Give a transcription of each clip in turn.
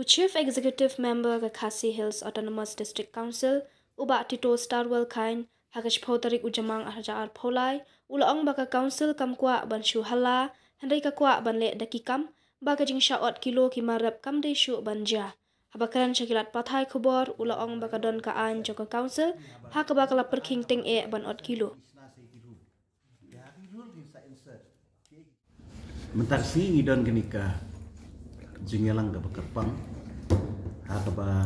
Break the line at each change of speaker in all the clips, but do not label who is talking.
Chief Executive Member ke Khasi Hills Autonomous District Council, Uba Tito Starwell Kain, Hakash Pautarik Ujamang Arjaar Polai, Ulaong baka Council kam kwa ban shu hala, Henry ka kwa ban le daki kam, baka jing syaot kilo kimarap kam de shu banja. Habakaran syakilat pathai kubor, Ulaong baka don ka an joko Council, haka bakala perking ting ban ot kilo.
Mentaksi ngidon kenika jingelang ke bekerpang hakaba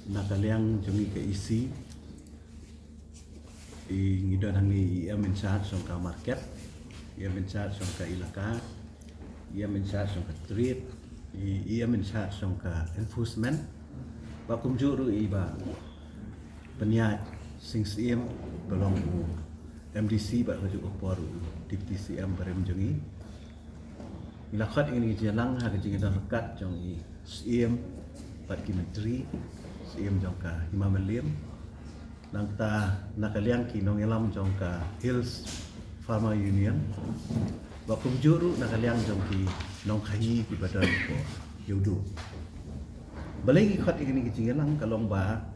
nakaliang jungi ke isi ngidon hangi ia menchat songka market ia menchat songka ilaka ia menchat songka street ia menchat songka enforcement bakum juru iba penyat sing CM belong MDC ba rujuk por deputy CM barem jungi Ilakhat ini jalan harga jingga rekat jong i CM pat ki menteri CM jong ka Hima Malim nang ta nakaliang ki nong elam jong ka Hills Farmer Union bakum juru nakaliang jong ki nong khayi ki badan ko yudu balai khat ini ki jalan kalong ba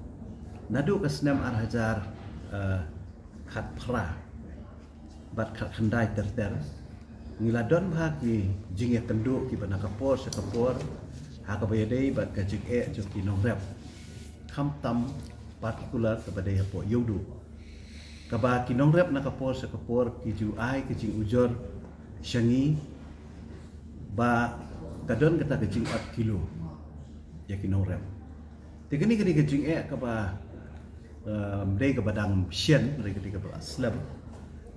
nadu ka senam arhajar khat phra bat khat khandai ter Niladon bahagi jingya kenduk ki bana kapor sekapor hakabayadei bat kajik joki nong rep kam tam partikular kepada yapo yudu kaba ki nong rep na kapor sekapor ki ju ai ki jing ujor syangi ba kadon kata kajing 4 kilo ya ki nong rep tegani kini kajing kaba mdei kabadang sien mdei ketika beraslam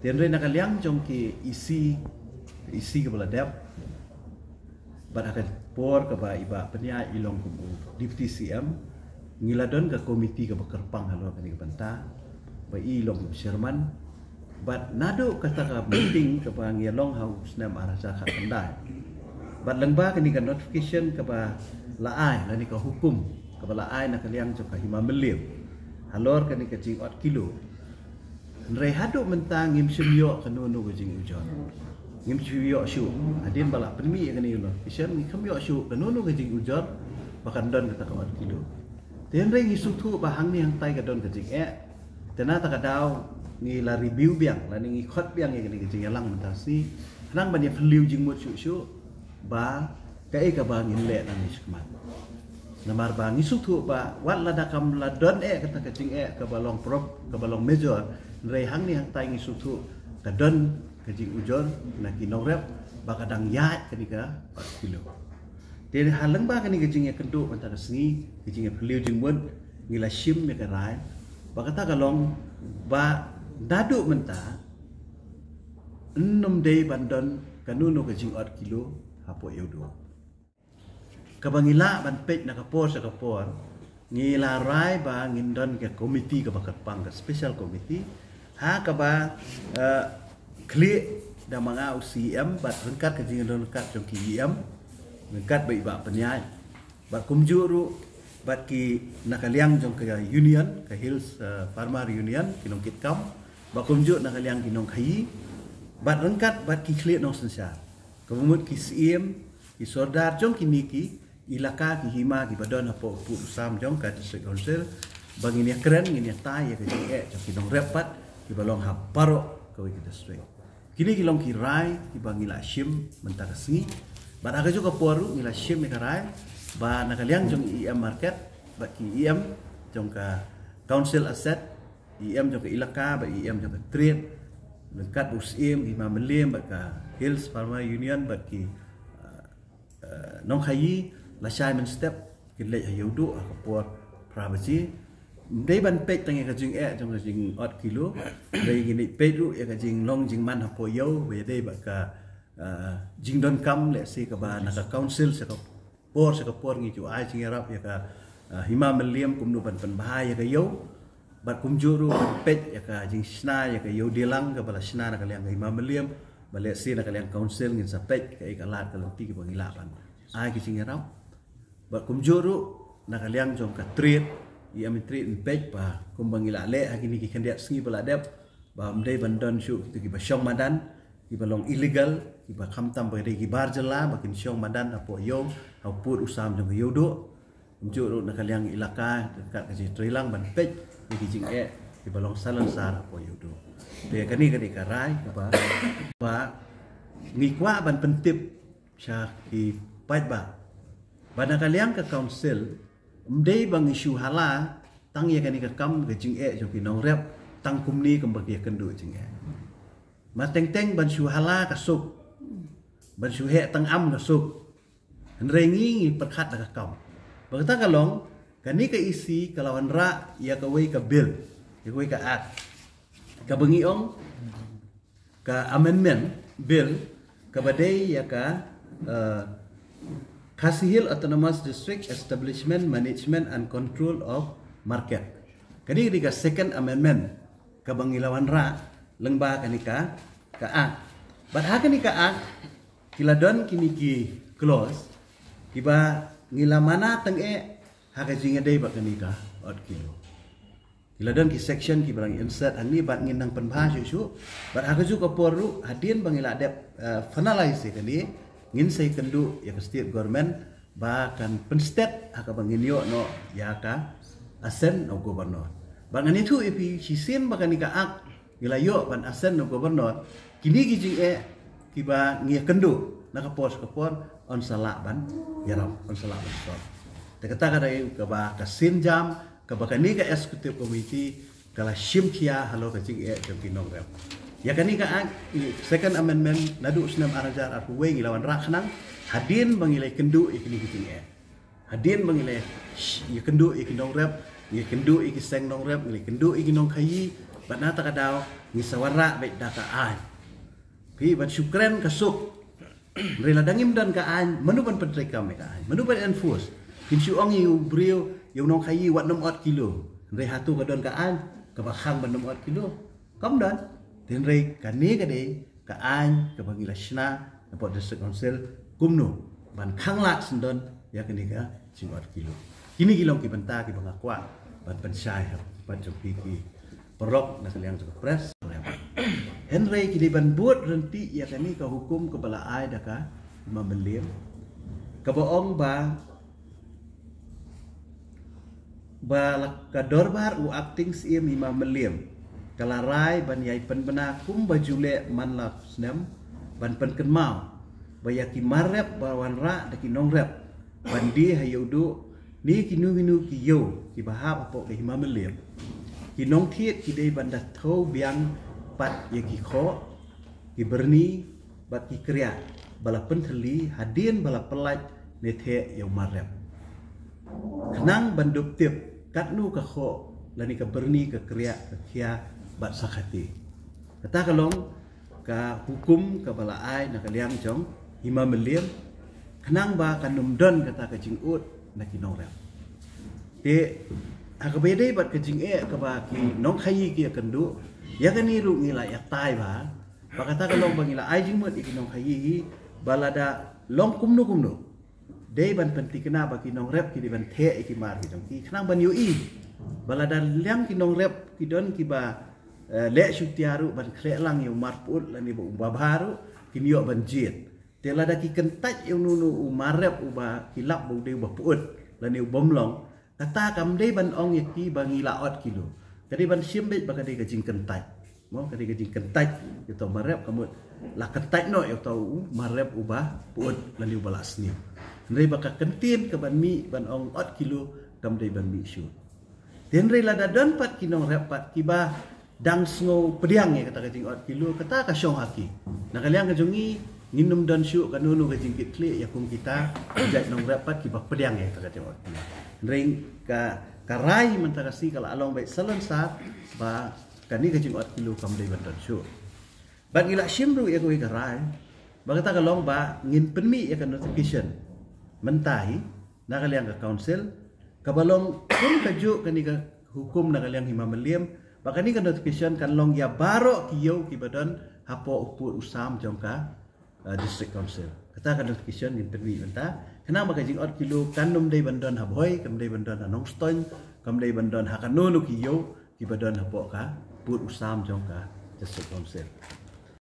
dan rena kaliang jong ki isi kepala dep bat akan por ke ba iba penia ilong kubu deputy CM ngiladon ke komiti ke bekerpang halu kani ke banta ba ilong Sherman bat nado kata ka meeting ke ba ngilong hau senam arasa khat kendai bat lengba kani ke notification ke ba laai lani ke hukum ke ba laai nak liang joka Hima Malim halor kani ke jing 4 kilo Nrei hadu mentang ngim syumyo kanunu ke jing ujon ngim syumyo syu adin balak permi kani ulo isyam ngim syumyo syu kanunu ke jing ujon bahkan don kata 4 kilo ten rei ngisu tu bahang ni hang tai ka don ke jing tena ta ka dau ngi la review biang la ngi khot biang kani ke jing lang mentasi nang ban ye fliu jing mut syu ba ka ka ba ngin le nang ismat namar ba ngisu tu ba wat la da kam la don kata ke jing ka balong prop ka balong major Nrei hang ni hang tai ngi sutu kadon kaji ujon na kinong rep bakadang yat kenika 4 kilo. Dari haleng ba kani kajing ya kenduk antara sengi kajing ya beliau jengmun ngila shim ya karai bakata kalong ba dadu menta 6 day bandon kanunu kajing 4 kilo hapo yodo. Kabangila ban pej na kapor sa kapor ngila rai ba ngindon ke komiti ke bakat pang ke special komiti ha kaba klik da mga UCM bat rengkat ke jing rengkat jong ki IM rengkat ba iba penyai bat kumjuru bat ki nakaliang jong ke union ke Hills Farmer Union kinong kitkam ba kumju nakaliang kinong khayi bat rengkat bat ki klik nong sensar kemut ki CM ki sordar jong kiniki ilaka ki Hima ki badon hapo pu sam jong ka district council bang ini keren ini tai ya ke jing jong kinong repat ki balong haparo ke kita straight kini kilong ki rai ki bangila shim mentaka singi ba aga juga poru ngila shim ka rai ba nakaliang jong IM market ba ki IM jong ka council asset IM jong ka ilaka ba IM jong ka trade lengkat USIM Hima Malim ba ka Hills Farmer Union ba ki nong khayi la Simon step ki le hayudu ka por privacy Dei ban pej tangi ka jing jong ka jing 8 kilo dei gini pedu ya ka jing long jing man hapo yo we dei ba ka jing don kam le si ka ba na ka council sa ka por ngi ju ai jing rap ya ka Hima Malim kum nu ban bahaya ka yo bat kum juru ban pej ya ka jing sna ya ka yo dilang ka bala sna na ka liang Hima Malim ba le si na ka liang council ngin sa pej ka lat ka lenti ki bangilapan ai ki jing rap bat kum juru na ka liang jong ka treat ia menteri pej pa kumbangila le hakini ki kandiat sengi bala dep ba mdei bandon syu ki ba syong madan ki balong illegal ki ba khamtam ba ki bar jela ba kin syong madan apo yo au put usam jong yodo Menjuk nak kaliang ilaka dekat kasi Trilang ban pej di kijing di balong salon sar apo yudo. Dia kani karai ba ngikwa ban pentip sya ki paj ba. Bana kaliang ke council mdei bang isu hala tang ya kani ka kam kijing jo ki nong rep tang kumni kembagi kendu jing Ma teng ban syu hala kasuk. Ban syu he tang am kasuk. Rengi perkat dak kam. Bagata kalong kani ka isi kalawan ra ya ka wei ka bill ya wei ka act ka bengiong ka amendment bill ka badai ya ka Khasi Hills Autonomous District Establishment Management and Control of Market kani ka second amendment ka bangilawan ra lengba kani ka act but ha kani ka act kiladon kini ki clause kiba ngila mana teng haka jinga dei bak ni ka ot kilo kila dan ki section ki barang insert ani bat nginang penbha shu bat haka ju ka poru hadien bangila dep finalize kani ngin sei kendu ya ka state government ba kan penstet haka bangin yo no ya ka asen no governor bangani tu ipi sisin bakani ka ak ngila yo ban asen no governor kini ki jing ki ba ngia kendu naka pos ka por on salak ban yaram on salak ban stop kata kadai ke ba ka sinjam ke ba kani ka executive committee kala shimkia halo ka jing jam kinong rep ya kani ka second amendment nadu senam arajar ar huwe ngilawan rakhnang hadin bangilai kendu ikini jing hadin bangilai ya kendu ikinong rep ya kendu ikiseng nong rep ngilai kendu ikinong khayi bana ta kadau ngisawara baik daka ai pi ban syukran kasuk rela dangim dan kaan menuban pentreka me kaan menuban enforce kinsu ong yu brio yu nong khayi wat 6 kilo re hatu ka don kaan ka bakhang ban 6 kilo kam dan den re kani ka de kaan ka bangila shna po district council kumno ban khangla sendon ya kani ka 4 kilo kini kilong ki banta ki bangakwa ban pensai ban jopi ki perok na kaliang juga press Henry kiliban buat renti ya kami ke hukum ke balai daka membelim ke boong ba ka dorbar u acting sim ima melim kalarai ban yai pen bena kum bajule man la snem ban pen kenmau bayaki marep bawan ra daki nongrep bandi hayudu ni kinu ki yo ki bahap apo ke ima melim ki nong thiet ki dei banda thau biang pat ya ki kho ki berni bat ki kriya bala penthali hadin bala pelaj ne the ya marep kenang bandup tip katnu ka kho lani ka berni ka kriya ka khia bat sakhati kata kalong ka hukum ka bala ai na kaliang jong hima melim kenang ba kanum don kata ka jingut na ki norep te akabede bat ka jing ka ba ki nong khayi ki kandu ya kan ni ru ngila ya tai ba kata kalong bangila ai jing mot ikinong khayi balada long kumno dei ban penti kena ba kinong rep ki ban the ki mar ki jong ki khnang ban ui balada liang kinong rep ki don ki ba le syutiaru ban khle lang yu mar put lani ba babaru kinyo ban jit te lada ki kentaj yu nunu marep uba kilap bu de ba put lani bomlong kata kam dei ban ong ki bangila ot kilo jadi ban simbet baka dei ka jing kentaj mo ka dei ka jing kentaj yu to marep kamut la kentaj no yu to marep uba put lani balas ni Nrei baka kentin ke ban mi ban ong 4 kilo kam dei ban mi syu. Den rei lada don pat kinong repat kiba dang sngo pediang ya kata kajing 4 kilo kata ka syong haki. Nak kaliang kajungi nginum don syu kanunu kajing kitli ya kum kita jai nong repat kiba pediang ya kata kajing 4 kilo. Nrei ka karai mentakasi kala along baik salon sat ba kani kajing 4 kilo kam dei ban don syu. Ban ila shimru ya koi karai ba kata kalong ba ngin penmi ya kan notification mentahi nak kalian ke council kabalong pun kaju kani ke hukum nak kalian hima meliam bakani ke notification kan long ya baro kiyo kibadon hapo upur usam jongka district council kata kan notification ngin perwi menta kena maka jing 4 kilo kanum dei bandon haboi kam dei bandon anong ston kam dei bandon hakanunu kiyo kibadon hapo ka pur usam jongka district council